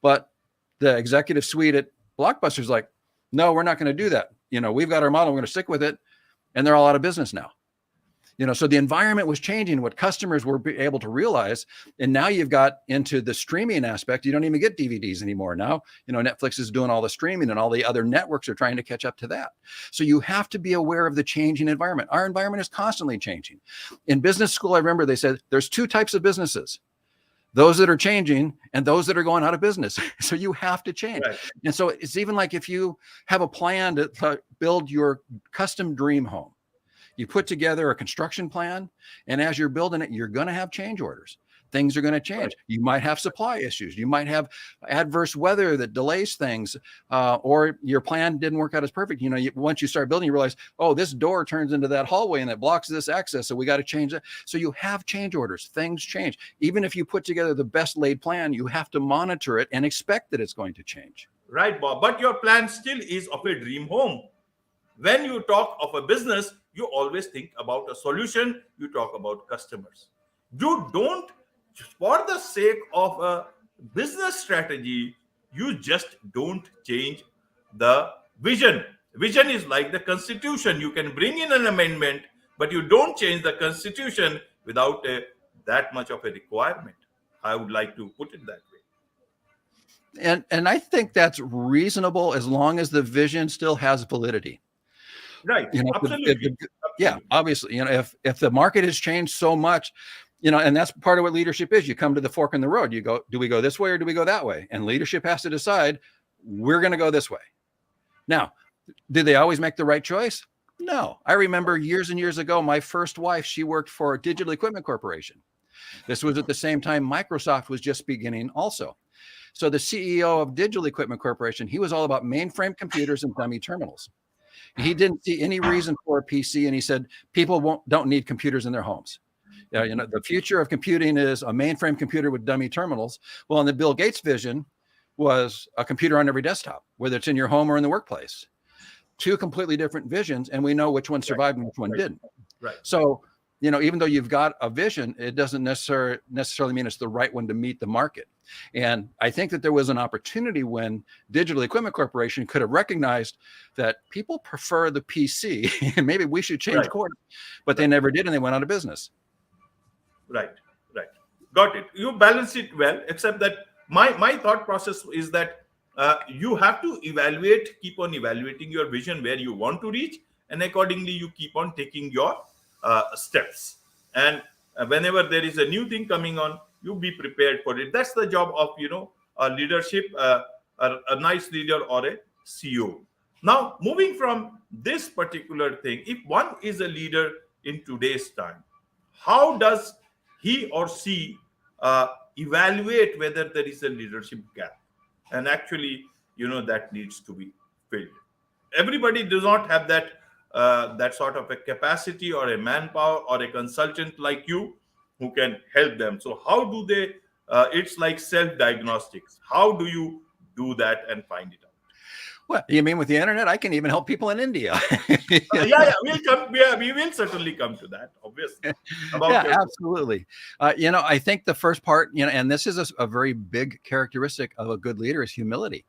But the executive suite at Blockbuster is like, no, we're not going to do that. We've got our model. We're going to stick with it. And they're all out of business now. So the environment was changing, what customers were able to realize. And now you've got into the streaming aspect. You don't even get DVDs anymore. Now, Netflix is doing all the streaming and all the other networks are trying to catch up to that. So you have to be aware of the changing environment. Our environment is constantly changing. In business school, I remember they said there's two types of businesses: those that are changing and those that are going out of business. So you have to change. Right. And so it's even like if you have a plan to build your custom dream home, you put together a construction plan, and as you're building it, you're going to have change orders. things are going to change. Right. You might have supply issues. You might have adverse weather that delays things, or your plan didn't work out as perfect. Once you start building, you realize, oh, this door turns into that hallway and it blocks this access. So we got to change that. So you have change orders. Things change. Even if you put together the best laid plan, you have to monitor it and expect that it's going to change. Right, Bob. But your plan still is of a dream home. When you talk of a business, you always think about a solution. You talk about customers. You don't, for the sake of a business strategy, you just don't change the vision. Vision is like the constitution. You can bring in an amendment, but you don't change the constitution without that much of a requirement. I would like to put it that way. And I think that's reasonable as long as the vision still has validity. Right. Absolutely. Yeah, obviously, if the market has changed so much, and that's part of what leadership is. You come to the fork in the road. You go, do we go this way or do we go that way? And leadership has to decide, we're going to go this way. Now, did they always make the right choice? No. I remember years and years ago, my first wife, she worked for Digital Equipment Corporation. This was at the same time Microsoft was just beginning also. So the CEO of Digital Equipment Corporation, he was all about mainframe computers and dummy terminals. He didn't see any reason for a PC, and he said people don't need computers in their homes. The future of computing is a mainframe computer with dummy terminals. Well, and the Bill Gates vision was a computer on every desktop, whether it's in your home or in the workplace. Two completely different visions, and we know which one survived and which one didn't. Right. So, even though you've got a vision, it doesn't necessarily mean it's the right one to meet the market. And I think that there was an opportunity when Digital Equipment Corporation could have recognized that people prefer the PC and maybe we should change course, but they never did, and they went out of business. Right. Got it. You balance it well, except that my thought process is that you have to keep on evaluating your vision, where you want to reach, and accordingly you keep on taking your steps. And whenever there is a new thing coming on, you be prepared for it. That's the job of a leadership, a nice leader or a CEO. Now, moving from this particular thing, if one is a leader in today's time, how does he or she evaluate whether there is a leadership gap? And actually, that needs to be filled. Everybody does not have that sort of a capacity or a manpower or a consultant like you who can help them. So how do they, it's like self-diagnostics. How do you do that and find it out? What you mean with the internet? I can even help people in India. We will certainly come to that, obviously. Absolutely. I think the first part, and this is a very big characteristic of a good leader, is humility.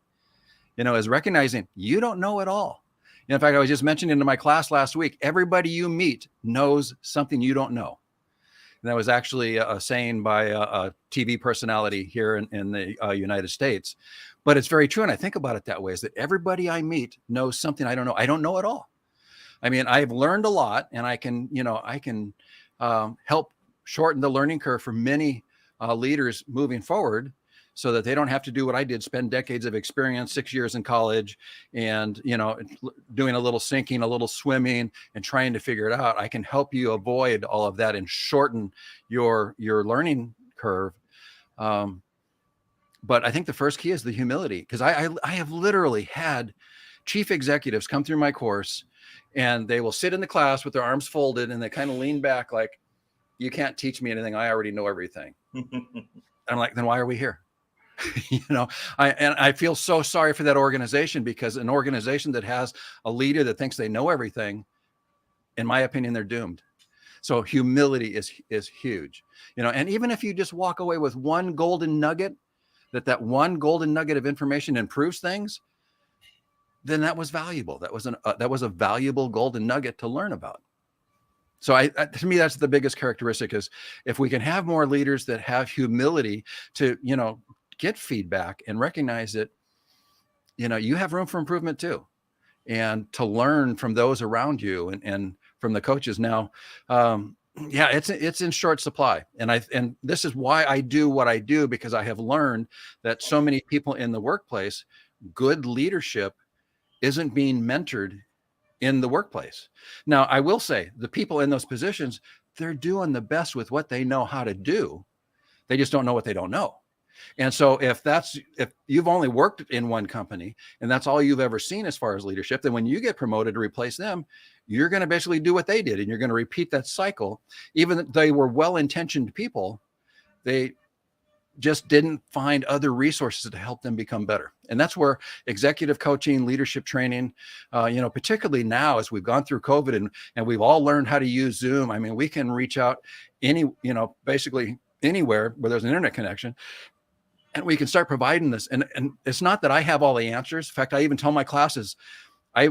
Is recognizing you don't know it all. In fact, I was just mentioning in my class last week, everybody you meet knows something you don't know. And that was actually a saying by a TV personality here in the United States. But it's very true. And I think about it that way, is that everybody I meet knows something I don't know. I don't know it all. I mean, I've learned a lot, and I can help shorten the learning curve for many leaders moving forward, so that they don't have to do what I did, spend decades of experience, 6 years in college, and, doing a little sinking, a little swimming, and trying to figure it out. I can help you avoid all of that and shorten your learning curve. But I think the first key is the humility, because I have literally had chief executives come through my course, and they will sit in the class with their arms folded, and they kind of lean back like, you can't teach me anything. I already know everything. I'm like, then why are we here? I feel so sorry for that organization, because an organization that has a leader that thinks they know everything, in my opinion, they're doomed. So humility is huge, and even if you just walk away with one golden nugget, that one golden nugget of information improves things, then that was valuable. That was a valuable golden nugget to learn about. So to me, that's the biggest characteristic, is if we can have more leaders that have humility to, get feedback and recognize that, you have room for improvement too, and to learn from those around you and from the coaches. Now, it's in short supply. And this is why I do what I do, because I have learned that so many people in the workplace, good leadership isn't being mentored in the workplace. Now, I will say the people in those positions, they're doing the best with what they know how to do, They just don't know what they don't know. And so if you've only worked in one company and that's all you've ever seen as far as leadership, then when you get promoted to replace them, you're going to basically do what they did, and you're going to repeat that cycle. Even if they were well-intentioned people, they just didn't find other resources to help them become better. And that's where executive coaching, leadership training, particularly now as we've gone through COVID and we've all learned how to use Zoom. I mean, we can reach out basically anywhere where there's an internet connection, and we can start providing this. And it's not that I have all the answers. In fact, I even tell my classes,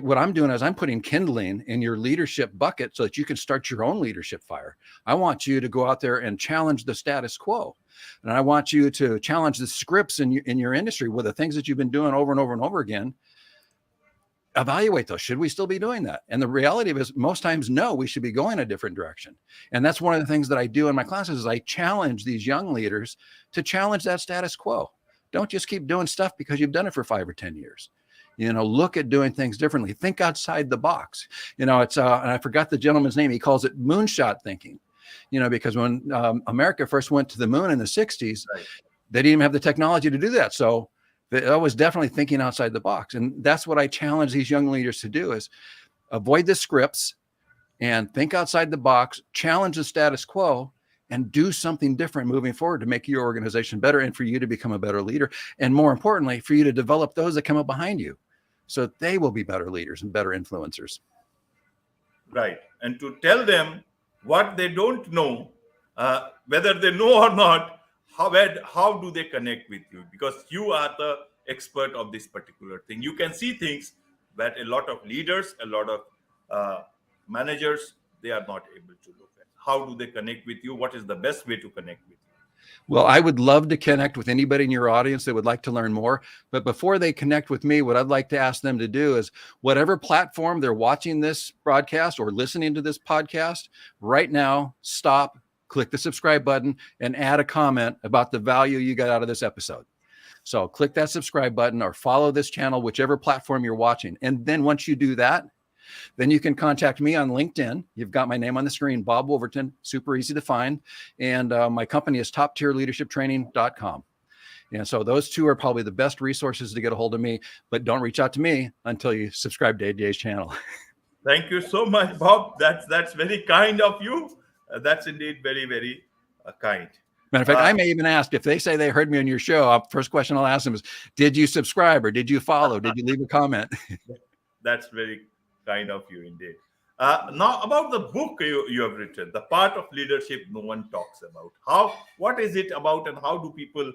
what I'm doing is I'm putting kindling in your leadership bucket so that you can start your own leadership fire. I want you to go out there and challenge the status quo. And I want you to challenge the scripts in your industry with the things that you've been doing over and over and over again. Evaluate those. Should we still be doing that? And the reality of it is most times, no, we should be going a different direction. And that's one of the things that I do in my classes is I challenge these young leaders to challenge that status quo. Don't just keep doing stuff because you've done it for 5 or 10 years. Look at doing things differently. Think outside the box. It's and I forgot the gentleman's name. He calls it moonshot thinking. Because when America first went to the moon in the 60s, right, they didn't even have the technology to do that. So I was definitely thinking outside the box. And that's what I challenge these young leaders to do is avoid the scripts and think outside the box, challenge the status quo, and do something different moving forward to make your organization better and for you to become a better leader. And more importantly, for you to develop those that come up behind you so that they will be better leaders and better influencers. Right. And to tell them what they don't know, whether they know or not, how do they connect with you? Because you are the expert of this particular thing. You can see things that a lot of leaders, a lot of managers, they are not able to look at. How do they connect with you? What is the best way to connect with you? Well, I would love to connect with anybody in your audience that would like to learn more. But before they connect with me, what I'd like to ask them to do is whatever platform they're watching this broadcast or listening to this podcast right now, stop, click the subscribe button, and add a comment about the value you got out of this episode. So click that subscribe button or follow this channel, whichever platform you're watching. And then once you do that, then you can contact me on LinkedIn. You've got my name on the screen, Bob Woolverton, super easy to find. And my company is toptierleadershiptraining.com. And so those two are probably the best resources to get a hold of me, but don't reach out to me until you subscribe to AJ's channel. Thank you so much, Bob. That's very kind of you. That's indeed very, very kind. Matter of fact, I may even ask if they say they heard me on your show. First question I'll ask them is, did you subscribe or did you follow? Did you leave a comment? That's very kind of you indeed. Now about the book you have written, The Part of Leadership No One Talks About. What is it about and how do people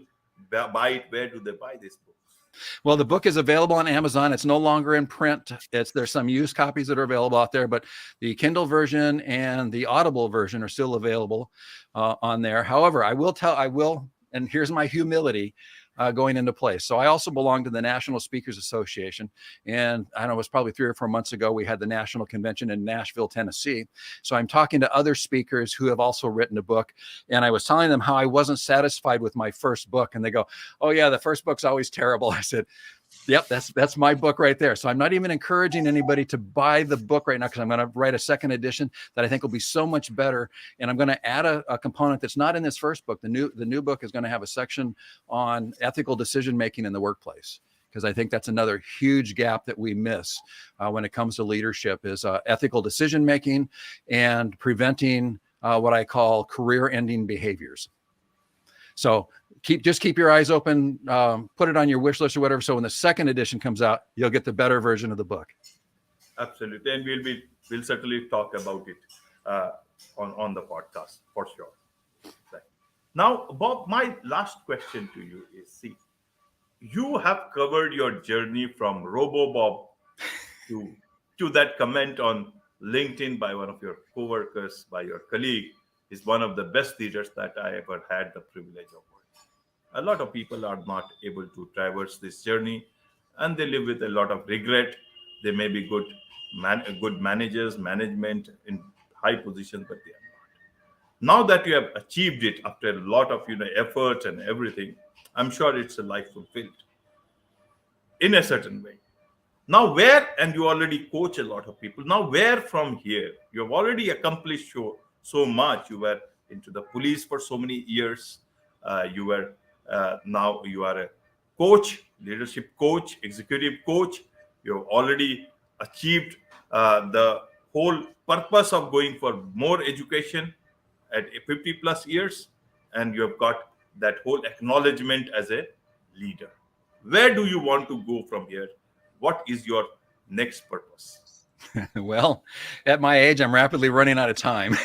buy it? Where do they buy this book? Well, the book is available on Amazon. It's no longer in print. There's some used copies that are available out there, but the Kindle version and the Audible version are still available on there. However, I will, and here's my humility going into place. So I also belong to the National Speakers Association. And I don't know, it was probably 3 or 4 months ago, we had the national convention in Nashville, Tennessee. So I'm talking to other speakers who have also written a book. And I was telling them how I wasn't satisfied with my first book. And they go, oh yeah, the first book's always terrible. I said, yep, that's my book right there. So I'm not even encouraging anybody to buy the book right now because I'm going to write a second edition that I think will be so much better. And I'm going to add a component that's not in this first book. The new book is going to have a section on ethical decision making in the workplace, because I think that's another huge gap that we miss when it comes to leadership is ethical decision making and preventing what I call career-ending behaviors. So just keep your eyes open, put it on your wish list or whatever. So when the second edition comes out, you'll get the better version of the book. Absolutely. And we'll certainly talk about it on the podcast for sure. Right. Now, Bob, my last question to you is, see, you have covered your journey from RoboBob to that comment on LinkedIn by one of your coworkers, by your colleague, is one of the best leaders that I ever had the privilege of working. A lot of people are not able to traverse this journey and they live with a lot of regret. They may be good managers, management in high positions, but they are not. Now that you have achieved it after a lot of effort and everything, I'm sure it's a life fulfilled in a certain way. Now and you already coach a lot of people. Now where from here? You have already accomplished so much. You were into the police for so many years. Now you are a coach, leadership coach, executive coach. You have already achieved the whole purpose of going for more education at 50 plus years, and you have got that whole acknowledgement as a leader. Where do you want to go from here? What is your next purpose? Well, at my age, I'm rapidly running out of time.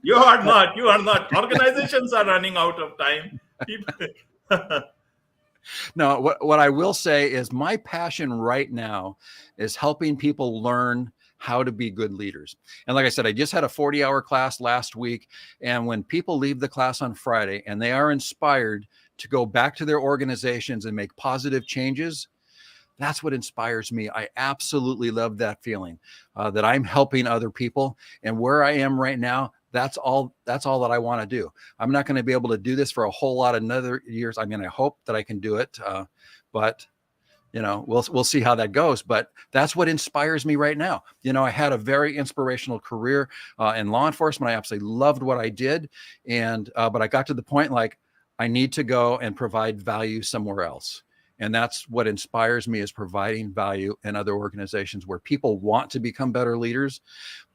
You are not. You are not. Organizations are running out of time. People. No, what I will say is my passion right now is helping people learn how to be good leaders. And like I said, I just had a 40-hour class last week. And when people leave the class on Friday and they are inspired to go back to their organizations and make positive changes, that's what inspires me. I absolutely love that feeling that I'm helping other people. And where I am right now, that's all that I want to do. I'm not going to be able to do this for a whole lot of another years. I mean, I hope that I can do it, but you know, we'll see how that goes. But that's what inspires me right now. You know, I had a very inspirational career in law enforcement. I absolutely loved what I did, and but I got to the point like I need to go and provide value somewhere else. And that's what inspires me, is providing value in other organizations where people want to become better leaders.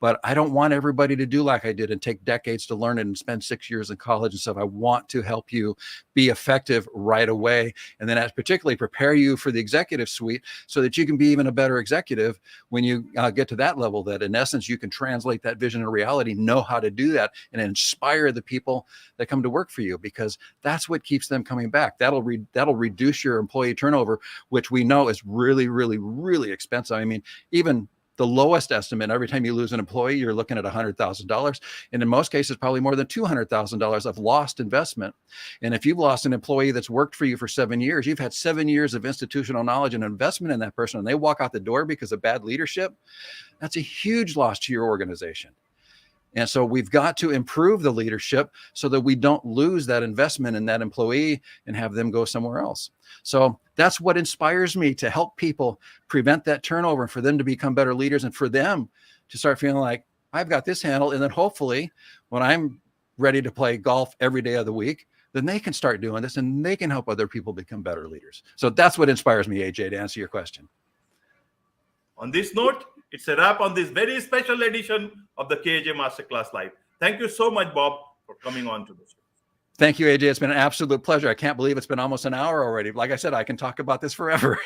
But I don't want everybody to do like I did and take decades to learn it and spend 6 years in college and stuff. I want to help you be effective right away. And then particularly prepare you for the executive suite so that you can be even a better executive when you get to that level, that in essence, you can translate that vision into reality, know how to do that, and inspire the people that come to work for you, because that's what keeps them coming back. That'll reduce your employee turnover, which we know is really, really, really expensive. I mean, even the lowest estimate, every time you lose an employee, you're looking at $100,000. And in most cases, probably more than $200,000 of lost investment. And if you've lost an employee that's worked for you for 7 years, you've had 7 years of institutional knowledge and investment in that person, and they walk out the door because of bad leadership, that's a huge loss to your organization. And so we've got to improve the leadership so that we don't lose that investment in that employee and have them go somewhere else. So that's what inspires me, to help people prevent that turnover, and for them to become better leaders, and for them to start feeling like I've got this handled. And then hopefully when I'm ready to play golf every day of the week, then they can start doing this and they can help other people become better leaders. So that's what inspires me, AJ, to answer your question. On this note, it's a wrap on this very special edition of the KJ Masterclass Live. Thank you so much, Bob, for coming on to the show. Thank you, AJ. It's been an absolute pleasure. I can't believe it's been almost an hour already. Like I said, I can talk about this forever.